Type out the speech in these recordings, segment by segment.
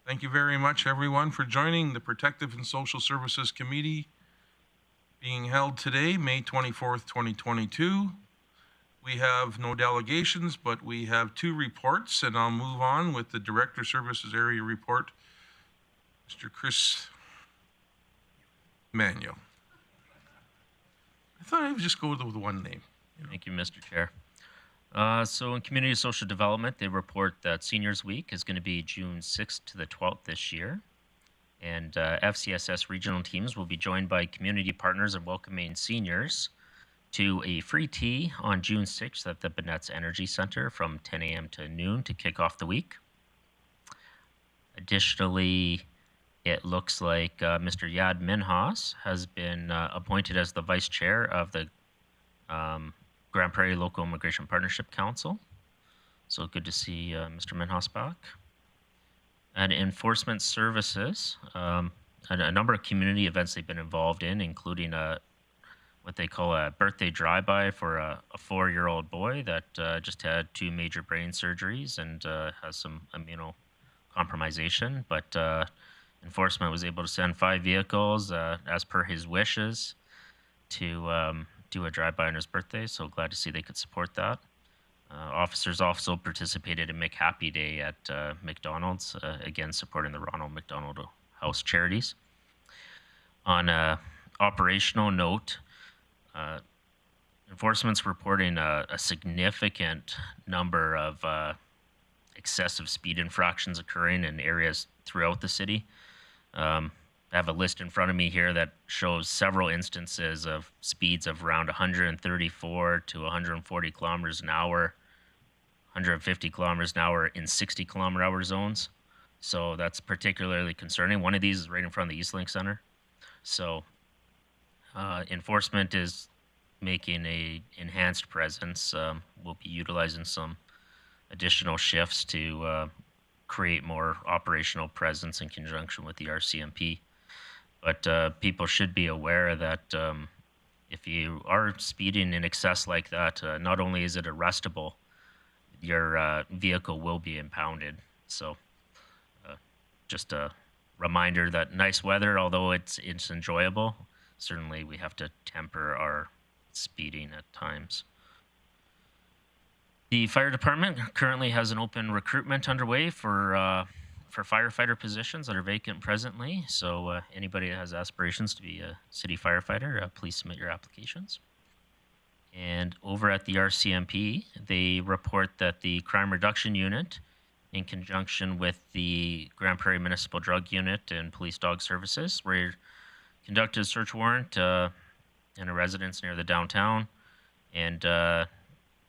Thank you very much, everyone, for joining the Protective and Social Services Committee being held today, May 24th, 2022. We have no delegations, but we have 2 reports, and I'll move on with the Director Services Area Report, Mr. Chris Manuel. I thought I would just go with one name. Thank you, Mr. Chair. So in Community Social Development, they report that Seniors Week is going to be June 6th to the 12th this year. And FCSS regional teams will be joined by community partners in welcoming seniors to a free tea on June 6th at the Bonnett's Energy Center from 10 a.m. to noon to kick off the week. Additionally, it looks like Mr. Yad Minhas has been appointed as the Vice Chair of the Grande Prairie Local Immigration Partnership Council. So good to see Mr. Minhas back. And Enforcement Services, a number of community events they've been involved in, including what they call a birthday drive-by for a 4-year-old boy that just had 2 major brain surgeries and has some immunocompromisation. But enforcement was able to send 5 vehicles as per his wishes to do a drive-by on his birthday, so glad to see they could support that. Officers also participated in McHappy Day at McDonald's, again supporting the Ronald McDonald House charities. On an operational note, enforcement's reporting a significant number of excessive speed infractions occurring in areas throughout the city. I have a list in front of me here that shows several instances of speeds of around 134 to 140 kilometers an hour, 150 kilometers an hour in 60 kilometer hour zones. So that's particularly concerning. One of these is right in front of the Eastlink Center. So enforcement is making a enhanced presence. We'll be utilizing some additional shifts to create more operational presence in conjunction with the RCMP. But people should be aware that if you are speeding in excess like that, not only is it arrestable, your vehicle will be impounded. So just a reminder that nice weather, although it's enjoyable, certainly we have to temper our speeding at times. The fire department currently has an open recruitment underway for firefighter positions that are vacant presently. So anybody that has aspirations to be a city firefighter, please submit your applications. And over at the RCMP, they report that the Crime Reduction Unit, in conjunction with the Grande Prairie Municipal Drug Unit and Police Dog Services, conducted a search warrant in a residence near the downtown, and the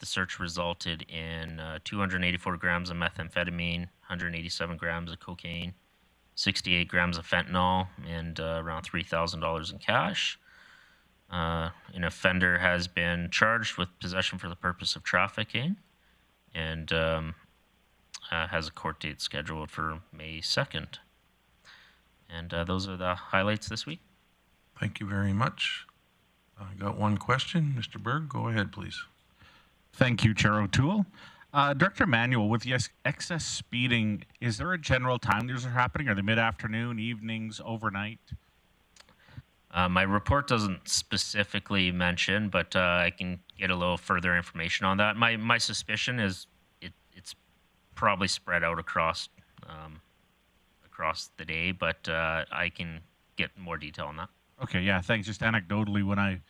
search resulted in 284 grams of methamphetamine, 187 grams of cocaine, 68 grams of fentanyl, and around $3,000 in cash. An offender has been charged with possession for the purpose of trafficking and has a court date scheduled for May 2nd. And those are the highlights this week. Thank you very much. I got one question. Mr. Berg, go ahead, please. Thank you, Chair O'Toole. Director Manuel, with the excess speeding, is there a general time these are happening? Are they mid-afternoon, evenings, overnight? My report doesn't specifically mention, but I can get a little further information on that. My suspicion is it's probably spread out across the day, but I can get more detail on that. Okay, yeah, thanks. Just anecdotally, when I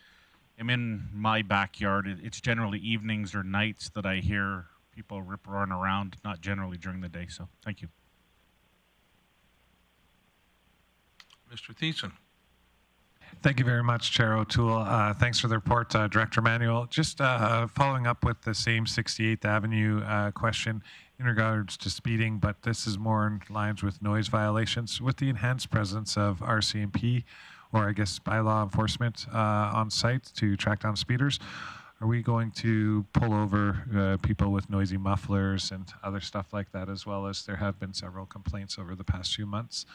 am in my backyard, it's generally evenings or nights that I hear people rip-roaring around, not generally during the day. So thank you. Mr. Thiessen. Thank you very much, Chair O'Toole. Thanks for the report, Director Manuel. Just following up with the same 68th Avenue question in regards to speeding, but this is more in lines with noise violations. With the enhanced presence of RCMP, or I guess by law enforcement on site to track down speeders, are we going to pull over people with noisy mufflers and other stuff like that, as well as there have been several complaints over the past few months?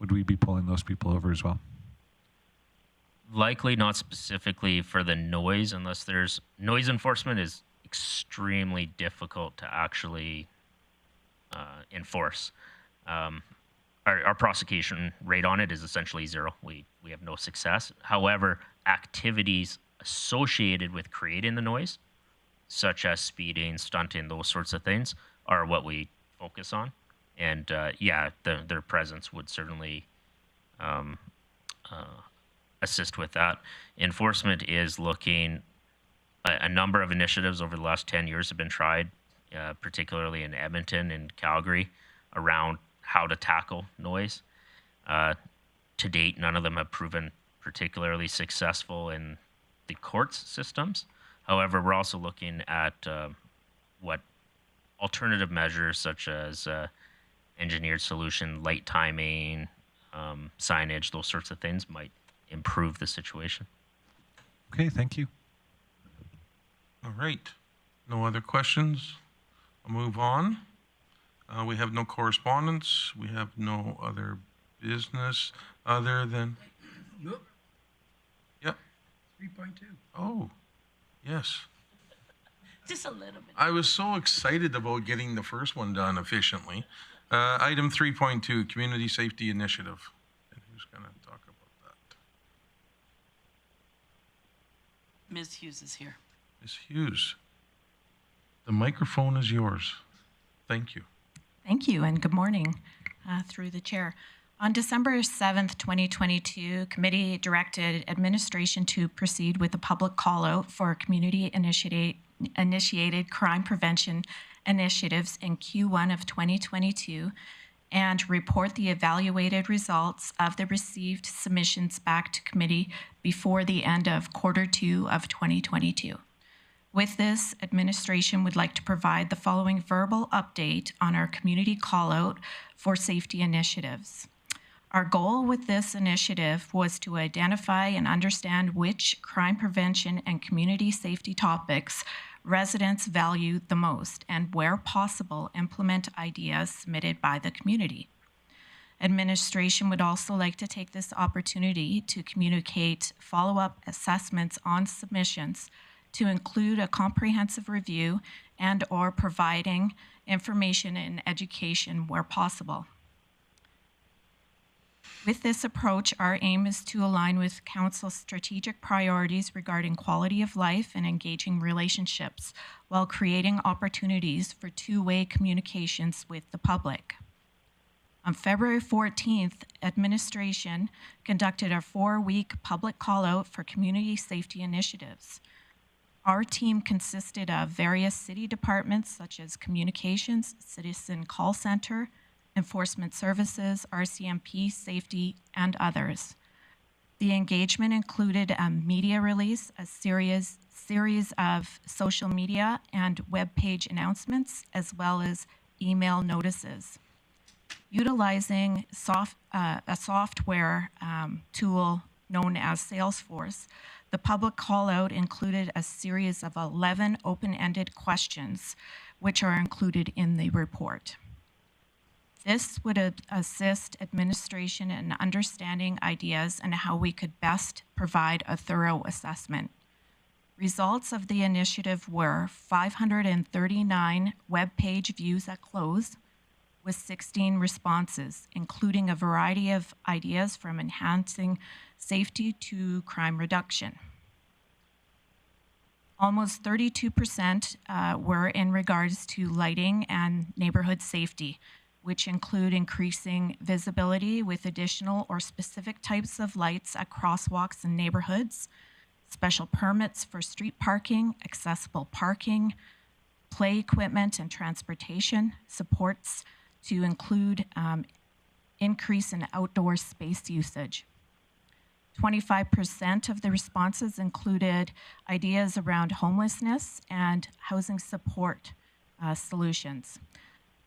Would we be pulling those people over as well? Likely not specifically for the noise, unless there's noise enforcement is extremely difficult to actually enforce. Our prosecution rate on it is essentially zero. We have no success. However, activities associated with creating the noise, such as speeding, stunting, those sorts of things, are what we focus on. And their presence would certainly assist with that. Enforcement is looking. A number of initiatives over the last 10 years have been tried, particularly in Edmonton and Calgary, around how to tackle noise. To date, none of them have proven particularly successful in the courts systems. However, we're also looking at what alternative measures such as engineered solution, light timing, signage, those sorts of things might improve the situation. Okay, thank you. All right. No other questions? I'll move on. We have no correspondence. We have no other business other than. Nope. Yep. 3.2. Oh, yes. Just a little bit. I was so excited about getting the first one done efficiently. Item 3.2, Community Safety Initiative. And who's going to talk about that? Ms. Hughes is here. Ms. Hughes, the microphone is yours. Thank you. Thank you, and good morning through the chair. On December 7th, 2022, committee directed administration to proceed with a public call-out for community-initiated crime prevention initiatives in Q1 of 2022 and report the evaluated results of the received submissions back to committee before the end of Q2 of 2022. With this, administration would like to provide the following verbal update on our community call-out for safety initiatives. Our goal with this initiative was to identify and understand which crime prevention and community safety topics residents value the most and, where possible, implement ideas submitted by the community. Administration would also like to take this opportunity to communicate follow-up assessments on submissions to include a comprehensive review and/or providing information and education where possible. With this approach, our aim is to align with Council's strategic priorities regarding quality of life and engaging relationships while creating opportunities for two-way communications with the public. On February 14th, administration conducted a 4-week public call-out for community safety initiatives. Our team consisted of various city departments such as Communications, Citizen Call Center, Enforcement Services, RCMP, Safety, and others. The engagement included a media release, a series of social media and web page announcements, as well as email notices. Utilizing a software tool known as Salesforce, the public call-out included a series of 11 open-ended questions, which are included in the report. This would assist administration in understanding ideas and how we could best provide a thorough assessment. Results of the initiative were 539 web page views at close, with 16 responses, including a variety of ideas from enhancing safety to crime reduction. Almost 32% were in regards to lighting and neighborhood safety, which include increasing visibility with additional or specific types of lights at crosswalks and neighborhoods, special permits for street parking, accessible parking, play equipment and transportation, supports to include increase in outdoor space usage. 25% of the responses included ideas around homelessness and housing support solutions.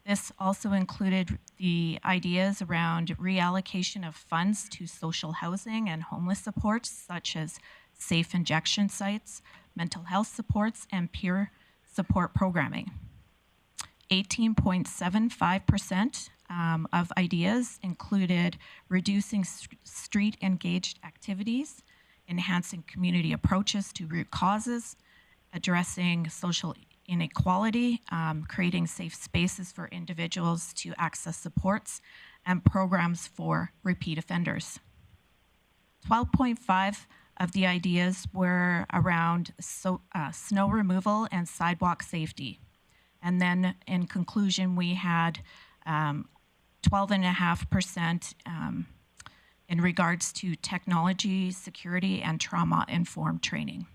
This also included the ideas around reallocation of funds to social housing and homeless supports, such as safe injection sites, mental health supports, and peer support programming. 18.75% of ideas included reducing street-engaged activities, enhancing community approaches to root causes, addressing social inequality, creating safe spaces for individuals to access supports, and programs for repeat offenders. 12.5 of the ideas were around snow removal and sidewalk safety. And then in conclusion, we had 12.5% in regards to technology, security, and trauma-informed training.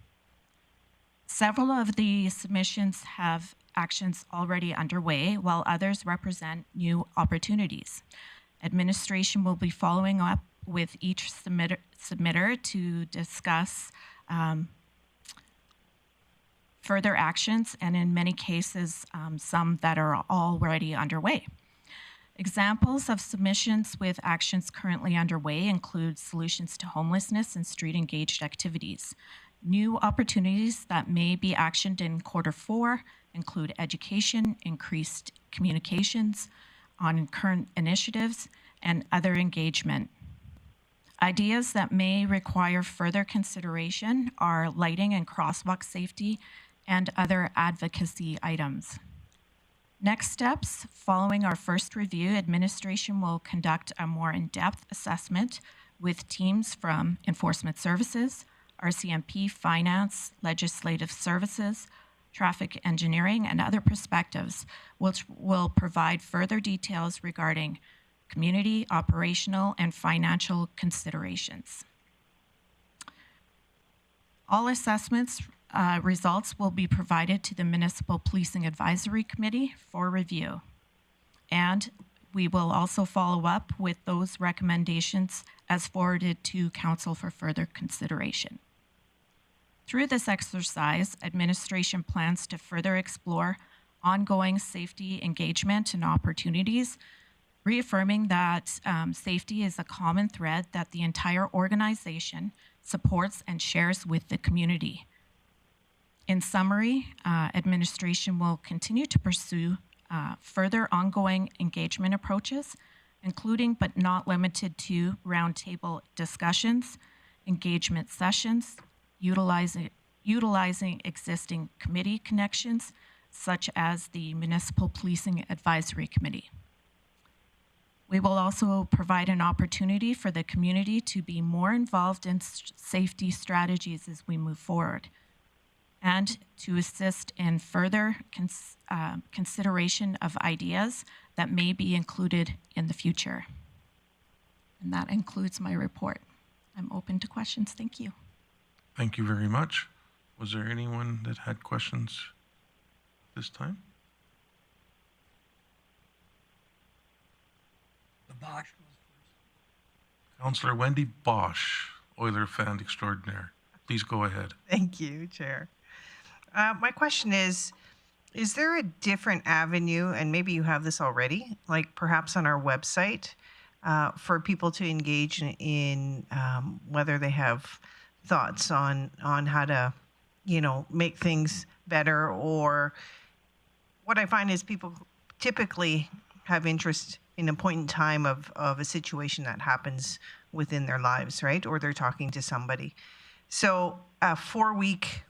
Several of the submissions have actions already underway, while others represent new opportunities. Administration will be following up with each submitter to discuss further actions, and in many cases, some that are already underway. Examples of submissions with actions currently underway include solutions to homelessness and street engaged activities. New opportunities that may be actioned in Q4 include education, increased communications on current initiatives, and other engagement. Ideas that may require further consideration are lighting and crosswalk safety and other advocacy items. Next steps, following our first review, administration will conduct a more in-depth assessment with teams from Enforcement Services, RCMP, Finance, Legislative Services, Traffic Engineering, and other perspectives, which will provide further details regarding community, operational, and financial considerations. All assessments results will be provided to the Municipal Policing Advisory Committee for review. And we will also follow up with those recommendations as forwarded to Council for further consideration. Through this exercise, administration plans to further explore ongoing safety engagement and opportunities, reaffirming that safety is a common thread that the entire organization supports and shares with the community. In summary, administration will continue to pursue further ongoing engagement approaches, including but not limited to roundtable discussions, engagement sessions, utilizing existing committee connections, such as the Municipal Policing Advisory Committee. We will also provide an opportunity for the community to be more involved in safety strategies as we move forward, and to assist in further consideration of ideas that may be included in the future. And that includes my report. I'm open to questions. Thank you. Thank you very much. Was there anyone that had questions this time? The Bosch goes first. Councillor Wendy Bosch, Oiler fan extraordinaire. Please go ahead. Thank you, Chair. My question is there a different avenue, and maybe you have this already, like perhaps on our website, for people to engage in whether they have thoughts on how to, make things better? Or what I find is people typically have interest in a point in time of a situation that happens within their lives, right? Or they're talking to somebody. So a 4-week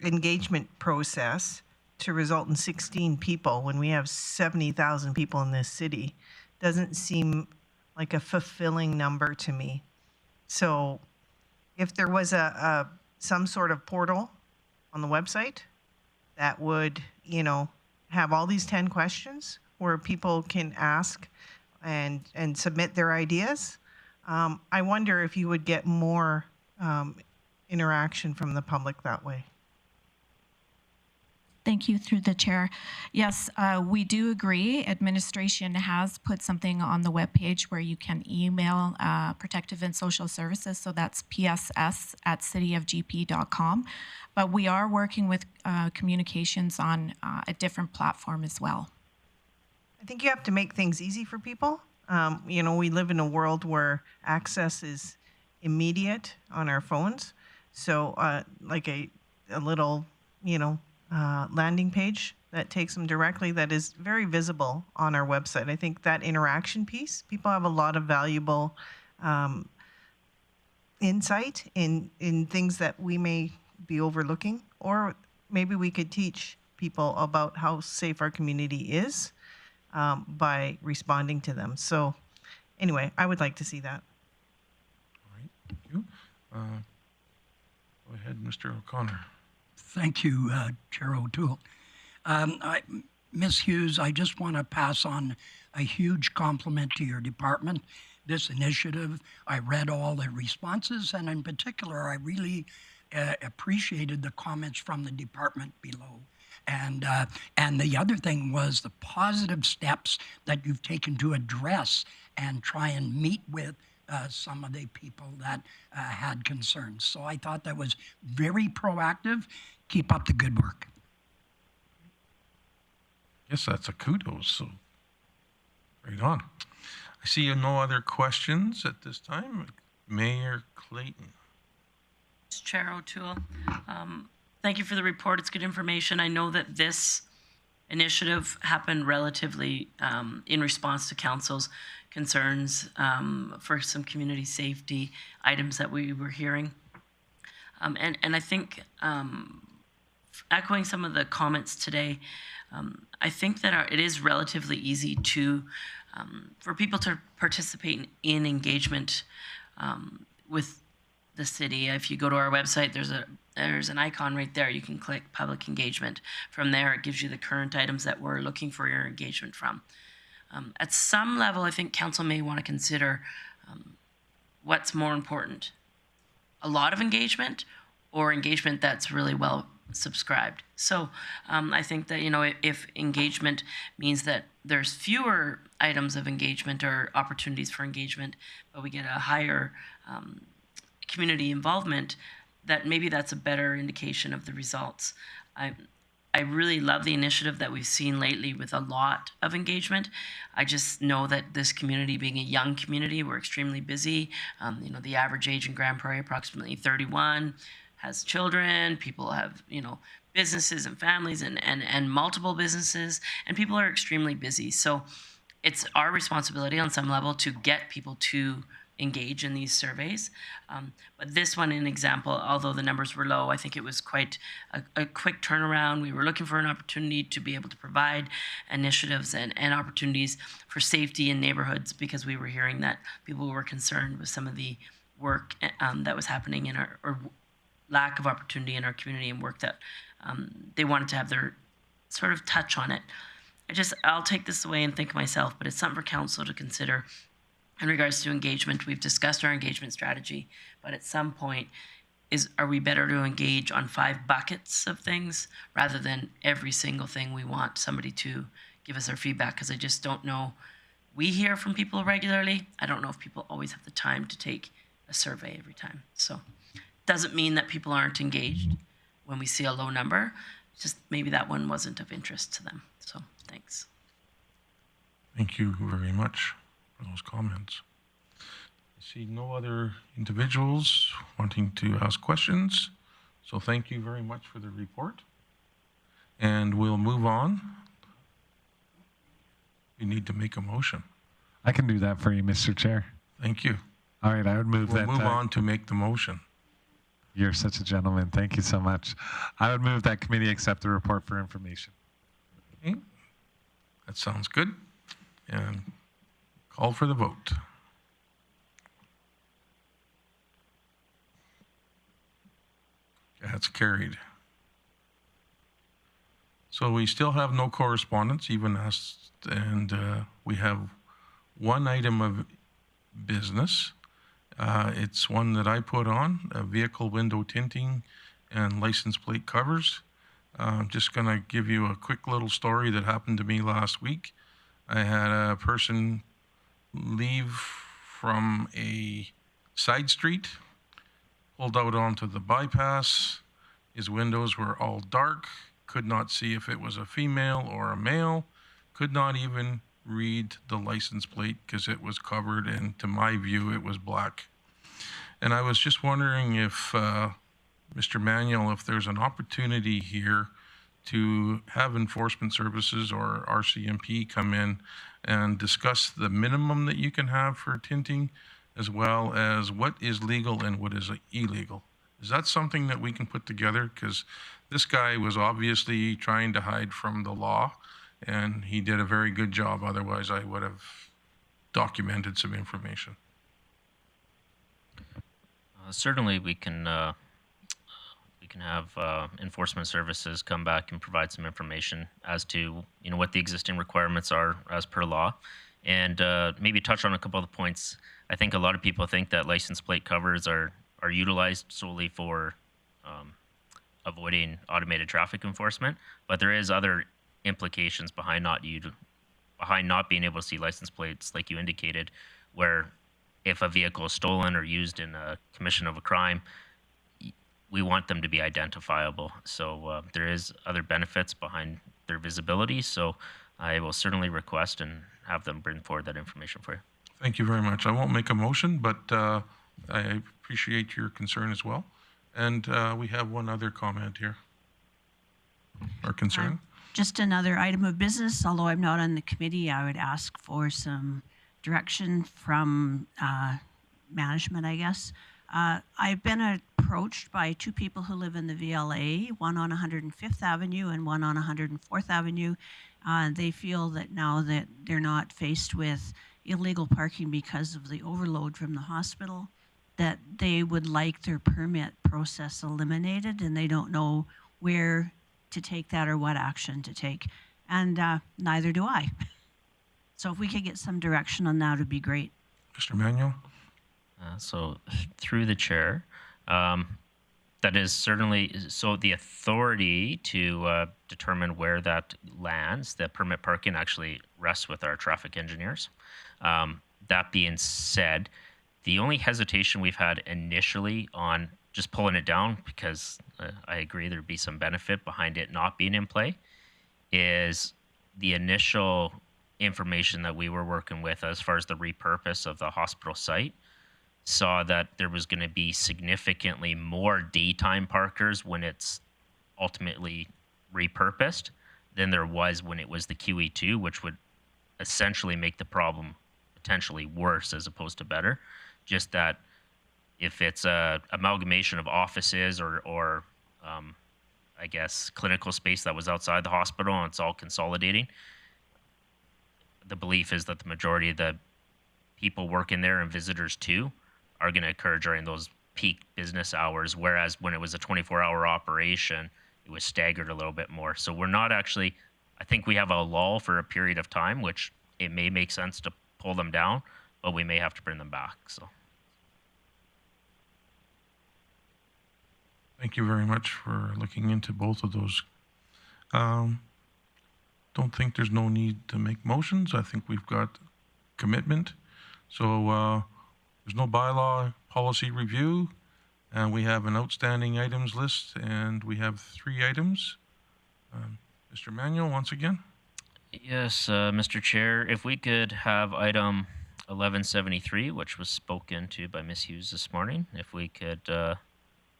engagement process to result in 16 people when we have 70,000 people in this city doesn't seem like a fulfilling number to me. So if there was some sort of portal on the website that would, have all these 10 questions where people can ask and submit their ideas, I wonder if you would get more interaction from the public that way. Thank you, through the chair. Yes, we do agree. Administration has put something on the webpage where you can email Protective and Social Services, so that's pss@cityofgp.com. But we are working with communications on a different platform as well. I think you have to make things easy for people. We live in a world where access is immediate on our phones. So like a little, landing page that takes them directly, that is very visible on our website. I think that interaction piece, people have a lot of valuable insight in things that we may be overlooking, or maybe we could teach people about how safe our community is by responding to them. So anyway, I would like to see that. All right, thank you. Go ahead, Mr. O'Connor. Thank you, Chair O'Toole. Ms. Hughes, I just want to pass on a huge compliment to your department. This initiative, I read all the responses, and in particular, I really appreciated the comments from the department below. And the other thing was the positive steps that you've taken to address and try and meet with some of the people that had concerns. So I thought that was very proactive. Keep up the good work. Yes, that's a kudos, so right on. I see no other questions at this time. Mayor Clayton. Chair O'Toole, thank you for the report. It's good information. I know that this initiative happened relatively in response to council's concerns for some community safety items that we were hearing. And I think echoing some of the comments today, I think that it is relatively easy to for people to participate in engagement with the city. If you go to our website, there's an icon right there. You can click public engagement. From there, it gives you the current items that we're looking for your engagement from. At some level, I think council may want to consider what's more important, a lot of engagement or engagement that's really well subscribed. So I think that, if engagement means that there's fewer items of engagement or opportunities for engagement, but we get a higher community involvement, that maybe that's a better indication of the results. I really love the initiative that we've seen lately with a lot of engagement. I just know that this community, being a young community, we're extremely busy. The average age in Grande Prairie, approximately 31, has children. People have, businesses and families and multiple businesses, and people are extremely busy. So it's our responsibility on some level to get people to engage in these surveys. But this one, an example, although the numbers were low, I think it was quite a quick turnaround. We were looking for an opportunity to be able to provide initiatives and opportunities for safety in neighborhoods, because we were hearing that people were concerned with some of the work that was happening in or lack of opportunity in our community, and work that they wanted to have their sort of touch on it. I'll take this away and think myself, but it's something for council to consider. In regards to engagement, we've discussed our engagement strategy, but at some point, are we better to engage on 5 buckets of things rather than every single thing we want somebody to give us their feedback? Because I just don't know. We hear from people regularly. I don't know if people always have the time to take a survey every time. So it doesn't mean that people aren't engaged when we see a low number. It's just maybe that one wasn't of interest to them. So thanks. Thank you very much for those comments. I see no other individuals wanting to ask questions, so thank you very much for the report. And we'll move on. We need to make a motion. I can do that for you, Mr. Chair. Thank you. All right, I would move We'll that. move on to make the motion. You're such a gentleman. Thank you so much. I would move that committee accept the report for information. Okay. That sounds good. And call for the vote. That's carried. So we still have no correspondence, and we have one item of business. It's one that I put on, vehicle window tinting and license plate covers. I'm just going to give you a quick little story that happened to me last week. I had a person leave from a side street, pulled out onto the bypass. His windows were all dark, could not see if it was a female or a male, could not even read the license plate because it was covered, and to my view, it was black. And I was just wondering if, Mr. Manuel, if there's an opportunity here to have enforcement services or RCMP come in and discuss the minimum that you can have for tinting, as well as what is legal and what is illegal. Is that something that we can put together? Because This guy was obviously trying to hide from the law, and he did a very good job. Otherwise, I would have documented some information. Certainly, we can have enforcement services come back and provide some information as to what the existing requirements are as per law, and maybe touch on a couple of the points. I think a lot of people think that license plate covers are utilized solely for avoiding automated traffic enforcement, but there is other implications behind not being able to see license plates, like you indicated, where if a vehicle is stolen or used in a commission of a crime, we want them to be identifiable. So there is other benefits behind their visibility. So I will certainly request and have them bring forward that information for you. Thank you very much. I won't make a motion, but I appreciate your concern as well. And we have one other comment here, or concern. Just another item of business. Although I'm not on the committee, I would ask for some direction from management, I guess. I've been approached by two people who live in the VLA, one on 105th Avenue and one on 104th Avenue. They feel that now that they're not faced with illegal parking because of the overload from the hospital, that they would like their permit process eliminated, and they don't know where to take that or what action to take. And neither do I. So if we could get some direction on that, it would be great. Mr. Manuel? So through the chair, that is certainly, so the authority to determine where that lands, the permit parking, actually rests with our traffic engineers. That being said, the only hesitation we've had initially on just pulling it down, because I agree there'd be some benefit behind it not being in play, is the initial information that we were working with as far as the repurpose of the hospital site saw that there was going to be significantly more daytime parkers when it's ultimately repurposed than there was when it was the QE2, which would essentially make the problem potentially worse as opposed to better. Just that if it's a amalgamation of offices or I guess clinical space that was outside the hospital and it's all consolidating, the belief is that the majority of the people working there and visitors too are going to occur during those peak business hours, whereas when it was a 24-hour operation, it was staggered a little bit more. So we're not actually, I think we have a lull for a period of time, which it may make sense to pull them down, but we may have to bring them back. So Thank you very much for looking into both of those. Don't think there's no need to make motions. I think we've got commitment. So there's no bylaw policy review, and we have an outstanding items list, and we have 3 items. Mr. Manuel, once again. yes, Mr. Chair, if we could have item 1173, which was spoken to by Ms. Hughes this morning, if we could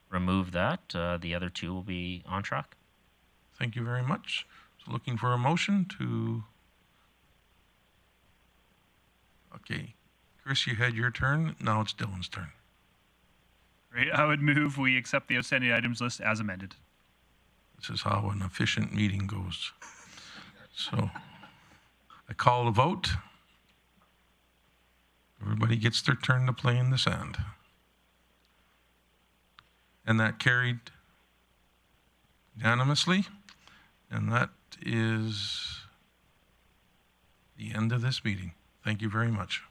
remove that, the other 2 will be on track. Thank you very much. So looking for a motion to... Okay. Chris, you had your turn. Now it's Dylan's turn. Great. I would move we accept the outstanding items list as amended. This is how an efficient meeting goes. So I call the vote. Everybody gets their turn to play in the sand. And that carried unanimously. And that is the end of this meeting. Thank you very much.